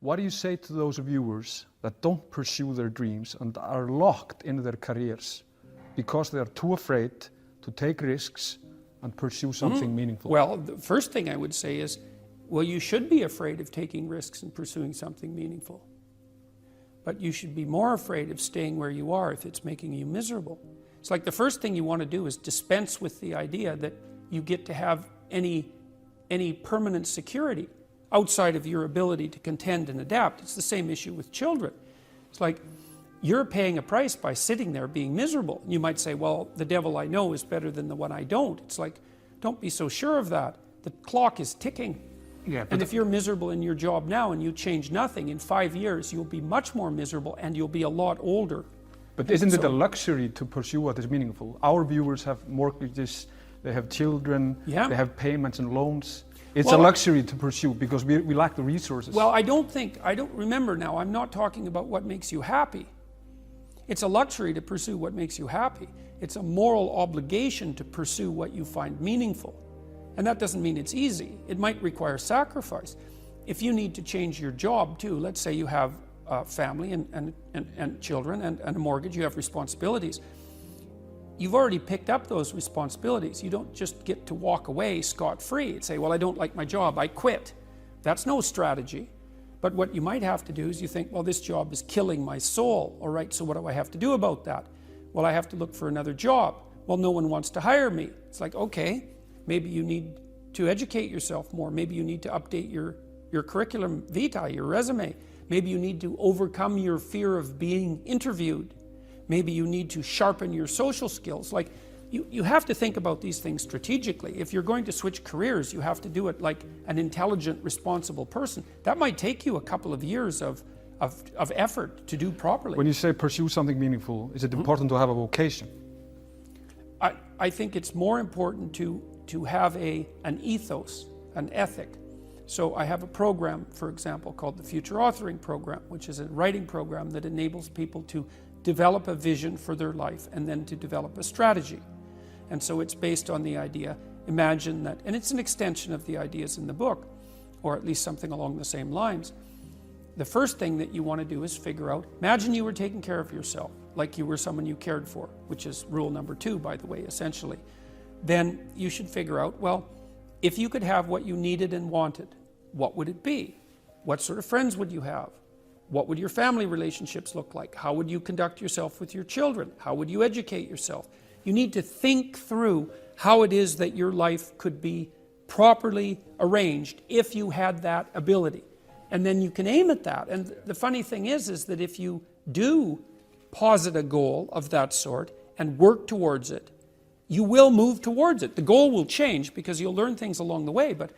What do you say to those viewers that don't pursue their dreams and are locked in their careers because they are too afraid to take risks and pursue something meaningful? Well, the first thing I would say is, well, you should be afraid of taking risks and pursuing something meaningful. But you should be more afraid of staying where you are if it's making you miserable. It's like the first thing you want to do is dispense with the idea that you get to have any permanent security outside of your ability to contend and adapt. It's the same issue with children. It's like you're paying a price by sitting there being miserable. You might say, well, the devil I know is better than the one I don't. It's like, don't be so sure of that. The clock is ticking. Yeah, and if you're miserable in your job now and you change nothing, in 5 years you'll be much more miserable and you'll be a lot older. But isn't it a luxury to pursue what is meaningful? Our viewers have mortgages, they have children, they have payments and loans. It's a luxury to pursue because we lack the resources. Well, I don't remember now, I'm not talking about what makes you happy. It's a luxury to pursue what makes you happy. It's a moral obligation to pursue what you find meaningful. And that doesn't mean it's easy. It might require sacrifice. If you need to change your job too, let's say you have a family and children and a mortgage, you have responsibilities. You've already picked up those responsibilities. You don't just get to walk away scot-free and say, well, I don't like my job, I quit. That's no strategy. But what you might have to do is you think, well, this job is killing my soul. All right, so what do I have to do about that? Well, I have to look for another job. Well, no one wants to hire me. It's like, okay, maybe you need to educate yourself more. Maybe you need to update your curriculum vitae, your resume. Maybe you need to overcome your fear of being interviewed. Maybe you need to sharpen your social skills. Like, you have to think about these things strategically. If you're going to switch careers, you have to do it like an intelligent, responsible person. That might take you a couple of years of effort to do properly. When you say pursue something meaningful, is it important to have a vocation? I think it's more important to have an ethos, an ethic. So I have a program, for example, called the Future Authoring Program, which is a writing program that enables people to develop a vision for their life and then to develop a strategy. And so it's based on the idea, imagine that, and it's an extension of the ideas in the book, or at least something along the same lines. The first thing that you want to do is figure out, imagine you were taking care of yourself, like you were someone you cared for, which is rule number 2, by the way, essentially. Then you should figure out, well, if you could have what you needed and wanted, what would it be? What sort of friends would you have? What would your family relationships look like? How would you conduct yourself with your children? How would you educate yourself? You need to think through how it is that your life could be properly arranged if you had that ability. And then you can aim at that. And the funny thing is that if you do posit a goal of that sort and work towards it, you will move towards it. The goal will change because you'll learn things along the way. But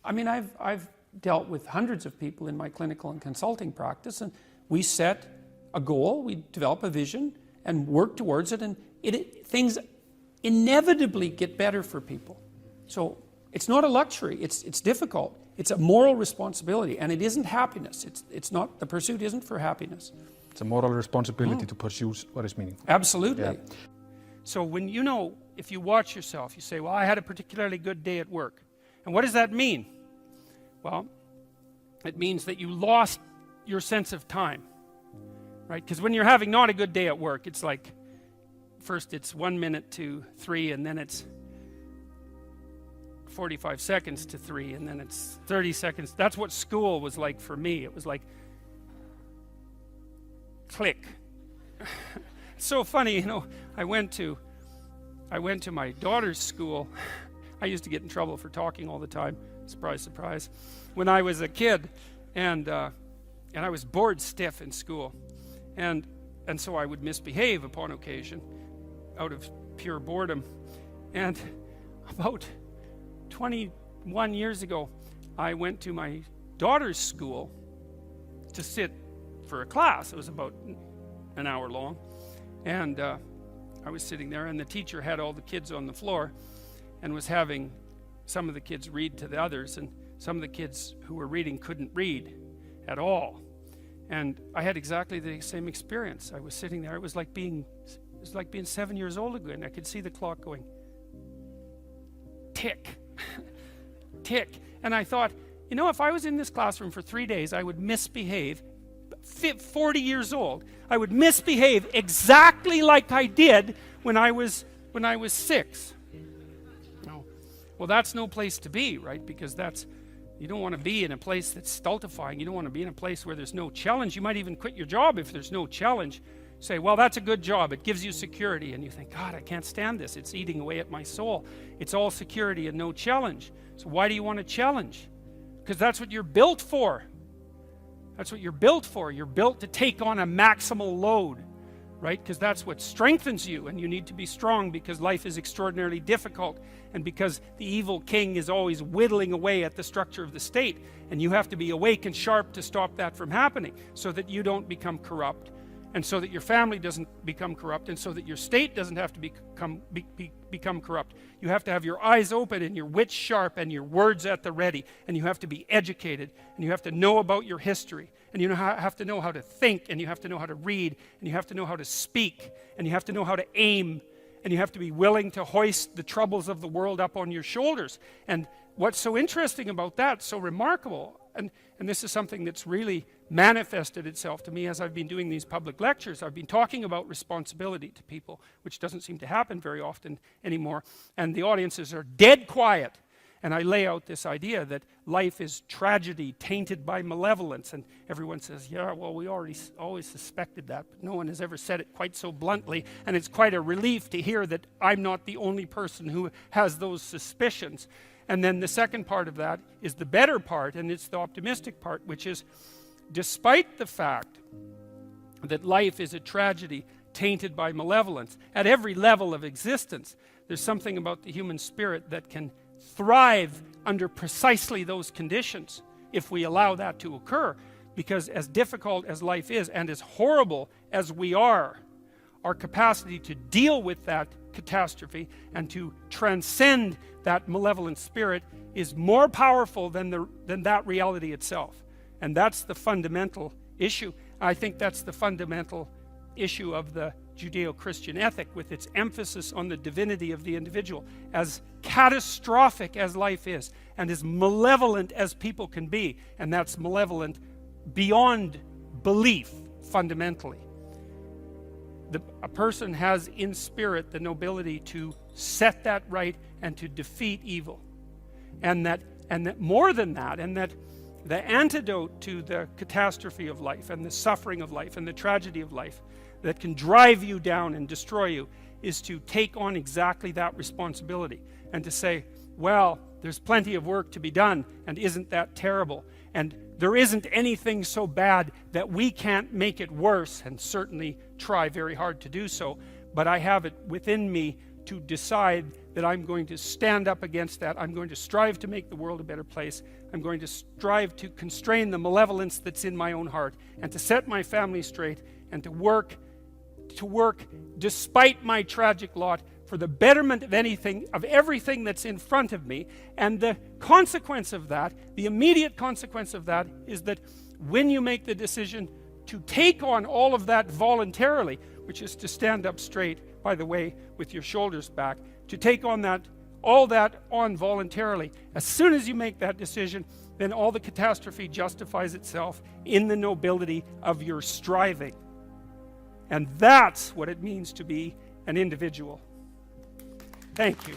I mean, I've dealt with hundreds of people in my clinical and consulting practice, and we set a goal, we develop a vision and work towards it, and things inevitably get better for people. So it's not a luxury, it's difficult. It's a moral responsibility, and it isn't happiness. It's not, the pursuit isn't for happiness. It's a moral responsibility to pursue what is meaningful. Absolutely. Yeah. So when if you watch yourself, you say, well, I had a particularly good day at work. And what does that mean? Well, it means that you lost your sense of time, right? Because when you're having not a good day at work, it's like, first it's 1 minute to 3, and then it's 45 seconds to 3, and then it's 30 seconds. That's what school was like for me. It was like, click. It's so funny, I went to my daughter's school. I used to get in trouble for talking all the time. Surprise, surprise. When I was a kid, and I was bored stiff in school, and so I would misbehave upon occasion, out of pure boredom. And about 21 years ago, I went to my daughter's school to sit for a class. It was about an hour long, and I was sitting there, and the teacher had all the kids on the floor and was having some of the kids read to the others, and some of the kids who were reading couldn't read at all. And I had exactly the same experience. I was sitting there, it was like being 7 years old again. I could see the clock going tick, tick. And I thought, You know, if I was in this classroom for 3 days, I would misbehave. 40 years old, I would misbehave exactly like I did when I was 6. No. Well, that's no place to be, right? Because you don't want to be in a place that's stultifying. You don't want to be in a place where there's no challenge. You might even quit your job if there's no challenge. Say, well, that's a good job. It gives you security. And you think, God, I can't stand this. It's eating away at my soul. It's all security and no challenge. So why do you want a challenge? Because that's what you're built for. That's what you're built for. You're built to take on a maximal load, right? Because that's what strengthens you, and you need to be strong because life is extraordinarily difficult, and because the evil king is always whittling away at the structure of the state, and you have to be awake and sharp to stop that from happening so that you don't become corrupt, and so that your family doesn't become corrupt, and so that your state doesn't have to become corrupt. You have to have your eyes open and your wits sharp and your words at the ready, and you have to be educated, and you have to know about your history, and you have to know how to think, and you have to know how to read, and you have to know how to speak, and you have to know how to aim, and you have to be willing to hoist the troubles of the world up on your shoulders. And what's so interesting about that, so remarkable, and this is something that's really manifested itself to me as I've been doing these public lectures. I've been talking about responsibility to people, which doesn't seem to happen very often anymore, and the audiences are dead quiet, and I lay out this idea that life is tragedy tainted by malevolence, and everyone says, yeah, well, we always suspected that, but no one has ever said it quite so bluntly, and it's quite a relief to hear that I'm not the only person who has those suspicions. And then the second part of that is the better part, and it's the optimistic part, which is, despite the fact that life is a tragedy tainted by malevolence, at every level of existence, there's something about the human spirit that can thrive under precisely those conditions if we allow that to occur. Because as difficult as life is, and as horrible as we are, our capacity to deal with that catastrophe and to transcend that malevolent spirit is more powerful than that reality itself. And that's the fundamental issue. I think that's the fundamental issue of the Judeo-Christian ethic, with its emphasis on the divinity of the individual. As catastrophic as life is, and as malevolent as people can be, and that's malevolent beyond belief, fundamentally. A person has in spirit the nobility to set that right and to defeat evil. And that more than that, and that the antidote to the catastrophe of life and the suffering of life and the tragedy of life that can drive you down and destroy you is to take on exactly that responsibility and to say, well, there's plenty of work to be done, and isn't that terrible? And there isn't anything so bad that we can't make it worse, and certainly try very hard to do so, but I have it within me to decide that I'm going to stand up against that. I'm going to strive to make the world a better place. I'm going to strive to constrain the malevolence that's in my own heart, and to set my family straight, and to work despite my tragic lot for the betterment of everything that's in front of me. And the consequence of that, the immediate consequence of that, is that when you make the decision to take on all of that voluntarily, which is to stand up straight, by the way, with your shoulders back, to take on all that on voluntarily, as soon as you make that decision, then all the catastrophe justifies itself in the nobility of your striving. And that's what it means to be an individual. Thank you.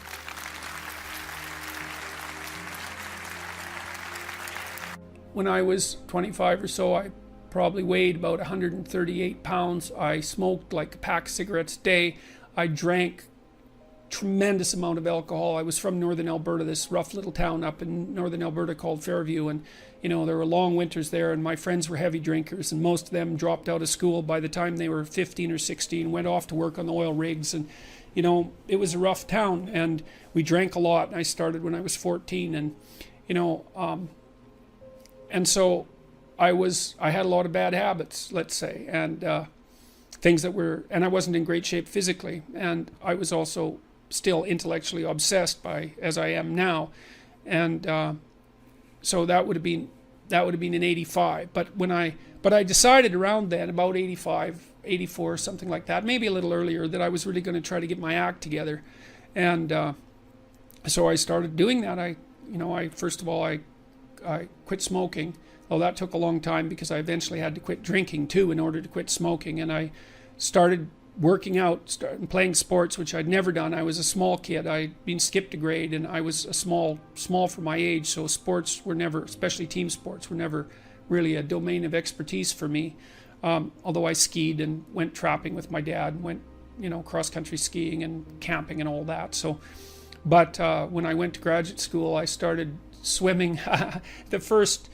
When I was 25 or so, I probably weighed about 138 pounds. I smoked like a pack of cigarettes a day. I drank tremendous amount of alcohol. I was from northern Alberta, this rough little town up in northern Alberta called Fairview, and there were long winters there, and my friends were heavy drinkers, and most of them dropped out of school by the time they were 15 or 16, went off to work on the oil rigs, and it was a rough town, and we drank a lot. I started when I was 14, and and so I had a lot of bad habits, let's say, and things that were, and I wasn't in great shape physically, and I was also still intellectually obsessed as I am now, and so that would have been in 85. But I decided around then, about 85, 84, something like that, maybe a little earlier, that I was really going to try to get my act together, and so I started doing that. I first of all, I I quit smoking. Well, that took a long time because I eventually had to quit drinking too in order to quit smoking. And I started working out, started playing sports, which I'd never done. I was a small kid. I'd been skipped a grade, and I was a small for my age. So sports were never, especially team sports, were never really a domain of expertise for me. Although I skied and went trapping with my dad, and went, cross-country skiing and camping and all that. So, but when I went to graduate school, I started swimming. The first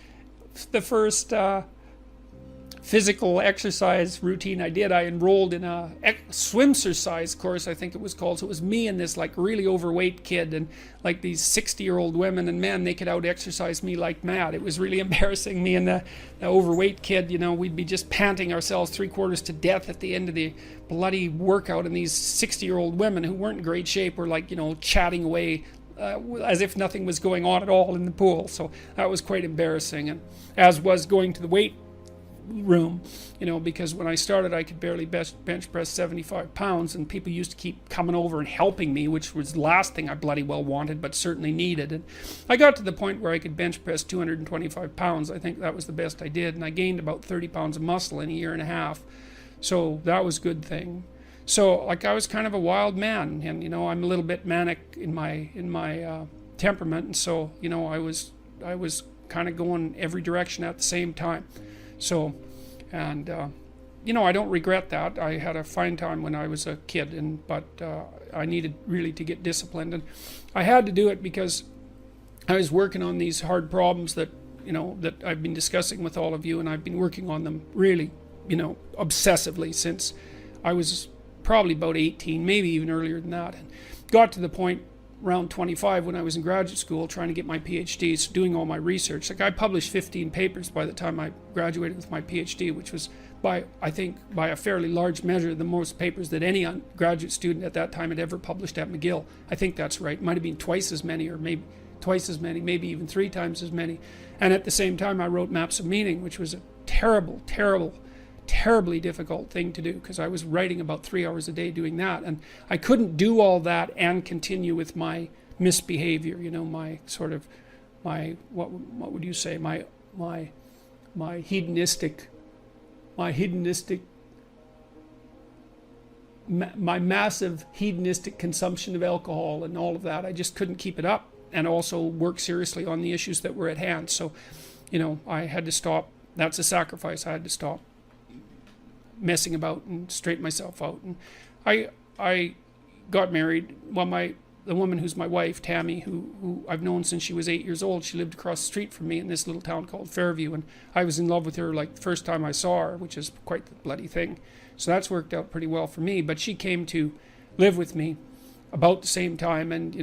physical exercise routine I did, I enrolled in a swimsercise course, I think it was called. So it was me and this like really overweight kid, and like these 60-year-old women, and man, they could out exercise me like mad. It was really embarrassing. Me and the overweight kid, we'd be just panting ourselves 3/4 to death at the end of the bloody workout, and these 60-year-old women who weren't in great shape were like, chatting away as if nothing was going on at all in the pool. So that was quite embarrassing, and as was going to the weight room, because when I started I could barely bench press 75 pounds, and people used to keep coming over and helping me, which was the last thing I bloody well wanted, but certainly needed. And I got to the point where I could bench press 225 pounds. I think that was the best I did, and I gained about 30 pounds of muscle in a year and a half. So that was a good thing. So like I was kind of a wild man, and I'm a little bit manic in my temperament, and so I was kind of going every direction at the same time. So, and I don't regret that. I had a fine time when I was a kid, but I needed really to get disciplined, and I had to do it because I was working on these hard problems that that I've been discussing with all of you, and I've been working on them really obsessively since I was probably about 18, maybe even earlier than that, and got to the point around 25 when I was in graduate school trying to get my PhD, so doing all my research. Like I published 15 papers by the time I graduated with my PhD, which was I think by a fairly large measure the most papers that any graduate student at that time had ever published at McGill. I think that's right. It might have been twice as many, or maybe twice as many, maybe even 3 times as many. And at the same time I wrote Maps of Meaning, which was a terribly difficult thing to do, because I was writing about 3 hours a day doing that, and I couldn't do all that and continue with my misbehavior, my sort of my what would you say, my hedonistic my massive hedonistic consumption of alcohol and all of that. I just couldn't keep it up, and also work seriously on the issues that were at hand. So I had to stop. That's a sacrifice. I had to stop messing about and straighten myself out. And I got married. Well, the woman who's my wife, Tammy, who I've known since she was 8 years old, she lived across the street from me in this little town called Fairview, and I was in love with her like the first time I saw her, which is quite the bloody thing. So that's worked out pretty well for me. But she came to live with me about the same time, and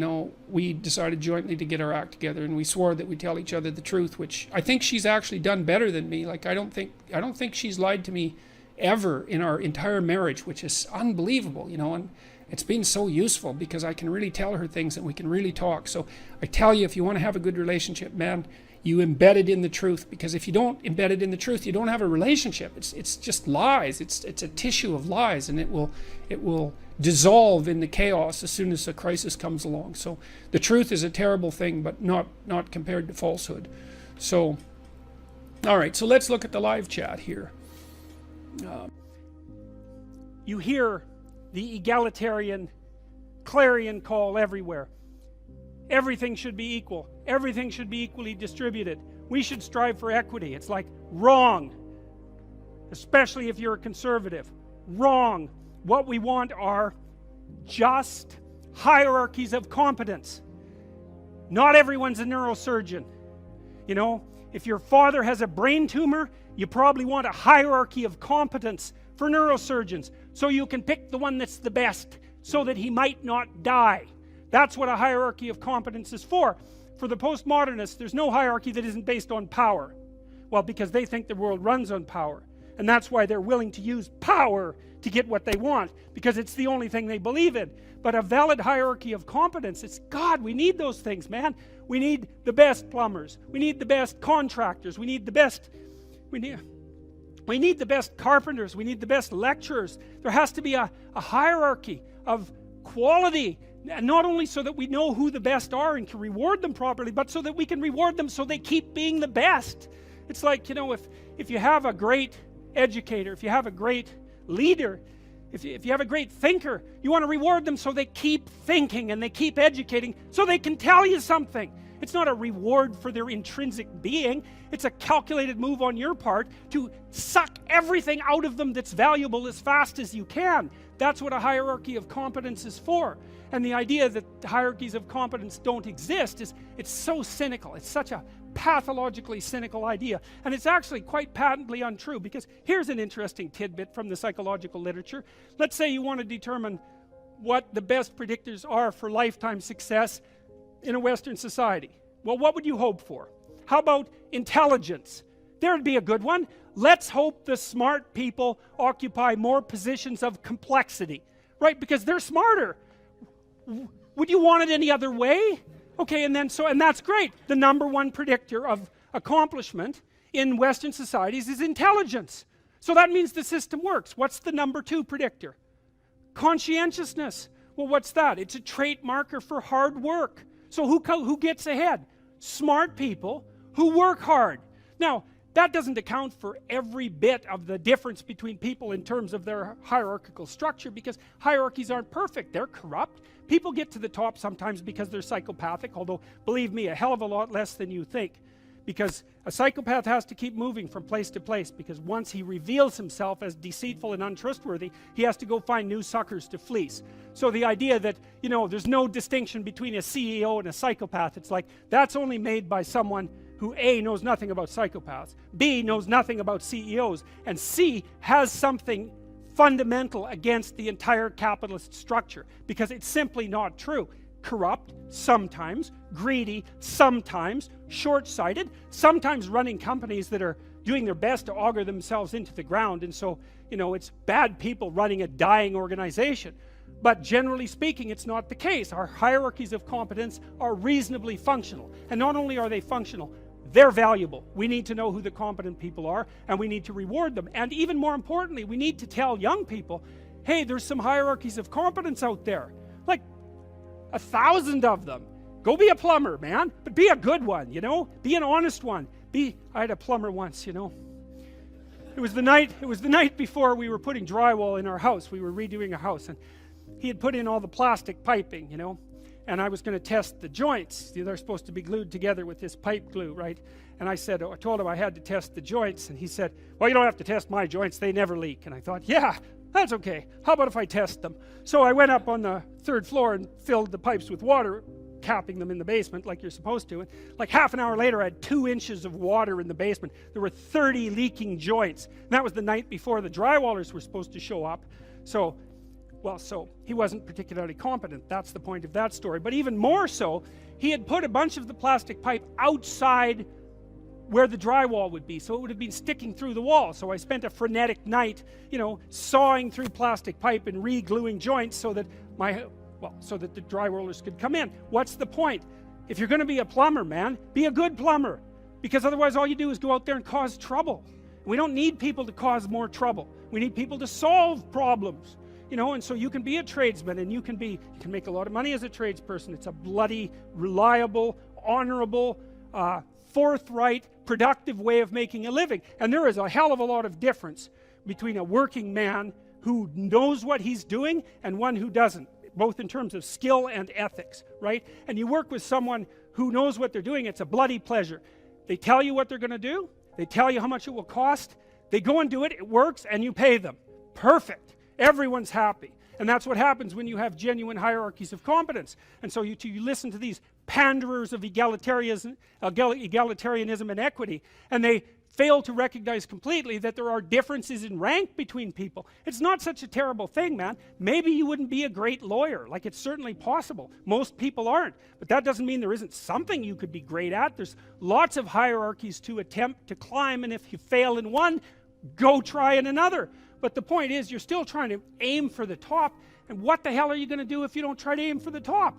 we decided jointly to get our act together, and we swore that we'd tell each other the truth, which I think she's actually done better than me. Like I don't think she's lied to me ever in our entire marriage, which is unbelievable, and it's been so useful because I can really tell her things and we can really talk. So I tell you, if you want to have a good relationship, man, you embed it in the truth, because if you don't embed it in the truth, you don't have a relationship. It's just lies. It's a tissue of lies, and it will dissolve in the chaos as soon as a crisis comes along. So the truth is a terrible thing, but not compared to falsehood. So all right, so let's look at the live chat here. You hear the egalitarian clarion call everywhere. Everything should be equal. Everything should be equally distributed. We should strive for equity. It's like wrong, especially if you're a conservative. Wrong. What we want are just hierarchies of competence. Not everyone's a neurosurgeon. If your father has a brain tumor, you probably want a hierarchy of competence for neurosurgeons, so you can pick the one that's the best, so that he might not die. That's what a hierarchy of competence is for. For the postmodernists, there's no hierarchy that isn't based on power. Well, because they think the world runs on power. And that's why they're willing to use power to get what they want, because it's the only thing they believe in. But a valid hierarchy of competence, it's God, we need those things, man. We need the best plumbers. We need the best contractors. We need the best carpenters. We need the best lecturers. There has to be a hierarchy of quality And not only so that we know who the best are and can reward them properly, but so that we can reward them so they keep being the best. It's like, if you have a great educator, if you have a great leader, if you have a great thinker, you want to reward them so they keep thinking and they keep educating so they can tell you something. It's not a reward for their intrinsic being. It's a calculated move on your part to suck everything out of them that's valuable as fast as you can. That's what a hierarchy of competence is for. And the idea that hierarchies of competence don't exist it's so cynical. It's such a pathologically cynical idea. And it's actually quite patently untrue, because here's an interesting tidbit from the psychological literature. Let's say you want to determine what the best predictors are for lifetime success in a Western society. Well, what would you hope for? How about intelligence? There'd be a good one. Let's hope the smart people occupy more positions of complexity, right? Because they're smarter. Would you want it any other way? Okay, and that's great. The number one predictor of accomplishment in Western societies is intelligence. So that means the system works. What's the number two predictor? Conscientiousness. Well, what's that? It's a trait marker for hard work. So who gets ahead? Smart people who work hard. Now, that doesn't account for every bit of the difference between people in terms of their hierarchical structure, because hierarchies aren't perfect. They're corrupt. People get to the top sometimes because they're psychopathic, although, believe me, a hell of a lot less than you think. Because a psychopath has to keep moving from place to place, because once he reveals himself as deceitful and untrustworthy, he has to go find new suckers to fleece. So the idea that, there's no distinction between a CEO and a psychopath, it's like, that's only made by someone who A, knows nothing about psychopaths, B, knows nothing about CEOs, and C, has something fundamental against the entire capitalist structure, because it's simply not true. Corrupt, sometimes, greedy, sometimes, short-sighted, sometimes running companies that are doing their best to auger themselves into the ground, and so, it's bad people running a dying organization. But generally speaking, it's not the case. Our hierarchies of competence are reasonably functional, and not only are they functional, they're valuable. We need to know who the competent people are, and we need to reward them. And even more importantly, we need to tell young people, hey, there's some hierarchies of competence out there. Like 1,000 of them. Go be a plumber, man, but be a good one, Be an honest one. I had a plumber once, It was the night before we were putting drywall in our house. We were redoing a house, and he had put in all the plastic piping, and I was going to test the joints. They're supposed to be glued together with this pipe glue, right? And I told him I had to test the joints, and he said, well, you don't have to test my joints, they never leak. And I thought, yeah, that's okay. How about if I test them? So I went up on the 3rd floor and filled the pipes with water, capping them in the basement like you're supposed to. And like half an hour later, I had 2 inches of water in the basement. There were 30 leaking joints. And that was the night before the drywallers were supposed to show up. So he wasn't particularly competent. That's the point of that story. But even more so, he had put a bunch of the plastic pipe outside where the drywall would be, so it would have been sticking through the wall. So I spent a frenetic night, sawing through plastic pipe and re-gluing joints so that the drywallers could come in. What's the point? If you're going to be a plumber, man, be a good plumber, because otherwise all you do is go out there and cause trouble. We don't need people to cause more trouble. We need people to solve problems. And so you can be a tradesman, and you can make a lot of money as a tradesperson. It's a bloody, reliable, honorable, forthright, productive way of making a living. And there is a hell of a lot of difference between a working man who knows what he's doing and one who doesn't, both in terms of skill and ethics, right? And you work with someone who knows what they're doing, it's a bloody pleasure. They tell you what they're going to do, they tell you how much it will cost, they go and do it, it works, and you pay them. Perfect. Everyone's happy. And that's what happens when you have genuine hierarchies of competence. And so you listen to these panderers of egalitarianism and equity, and they fail to recognize completely that there are differences in rank between people. It's not such a terrible thing, man. Maybe you wouldn't be a great lawyer. Like, it's certainly possible. Most people aren't. But that doesn't mean there isn't something you could be great at. There's lots of hierarchies to attempt to climb, and if you fail in one, go try in another. But the point is, you're still trying to aim for the top, and what the hell are you going to do if you don't try to aim for the top?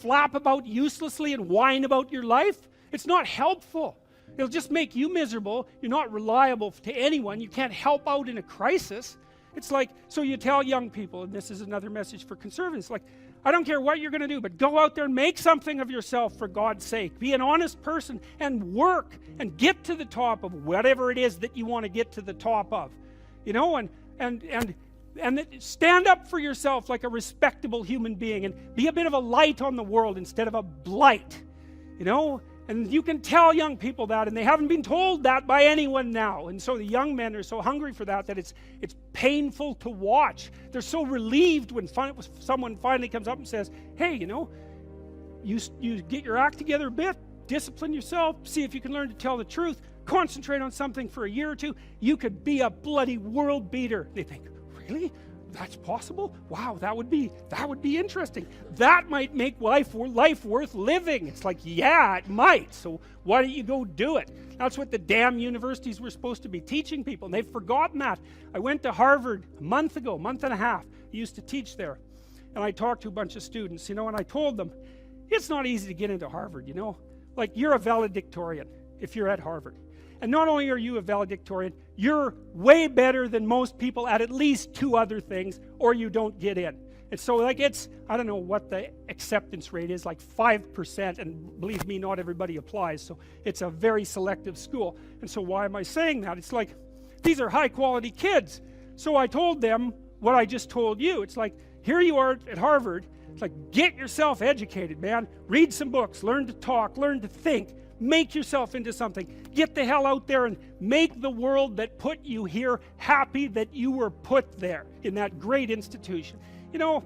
Flap about uselessly and whine about your life? It's not helpful. It'll just make you miserable. You're not reliable to anyone. You can't help out in a crisis. It's like, so you tell young people, and this is another message for conservatives, like, I don't care what you're going to do, but go out there and make something of yourself for God's sake. Be an honest person and work and get to the top of whatever it is that you want to get to the top of. You know, and stand up for yourself like a respectable human being and be a bit of a light on the world instead of a blight. You know, and you can tell young people that, and they haven't been told that by anyone now. And so the young men are so hungry for that it's painful to watch. They're so relieved when someone finally comes up and says, hey, you know, you get your act together a bit, discipline yourself, see if you can learn to tell the truth, concentrate on something for a year or two, you could be a bloody world beater. They think, really? That's possible? Wow, that would be interesting. That might make life worth living. It's like, yeah, it might. So why don't you go do it? That's what the damn universities were supposed to be teaching people, and they've forgotten that. I went to Harvard a month and a half. I used to teach there, and I talked to a bunch of students, you know, and I told them, it's not easy to get into Harvard, you know. Like, you're a valedictorian if you're at Harvard. And not only are you a valedictorian, you're way better than most people at least 2 other things, or you don't get in. And so, like, it's, I don't know what the acceptance rate is, like 5%, and believe me, not everybody applies, so it's a very selective school. And so why am I saying that? It's like, these are high quality kids. So I told them what I just told you. It's like, here you are at Harvard. It's like, get yourself educated, man. Read some books, learn to talk, learn to think. Make yourself into something. Get the hell out there and make the world that put you here happy that you were put there in that great institution. You know,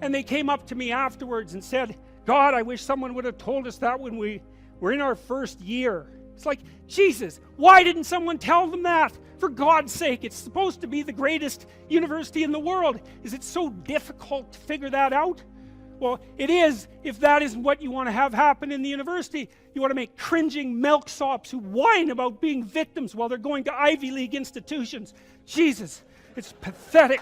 and they came up to me afterwards and said, God, I wish someone would have told us that when we were in our first year. It's like, Jesus, why didn't someone tell them that? For God's sake, it's supposed to be the greatest university in the world. Is it so difficult to figure that out? Well, it is, if that isn't what you want to have happen in the university. You want to make cringing milksops who whine about being victims while they're going to Ivy League institutions. Jesus, it's pathetic.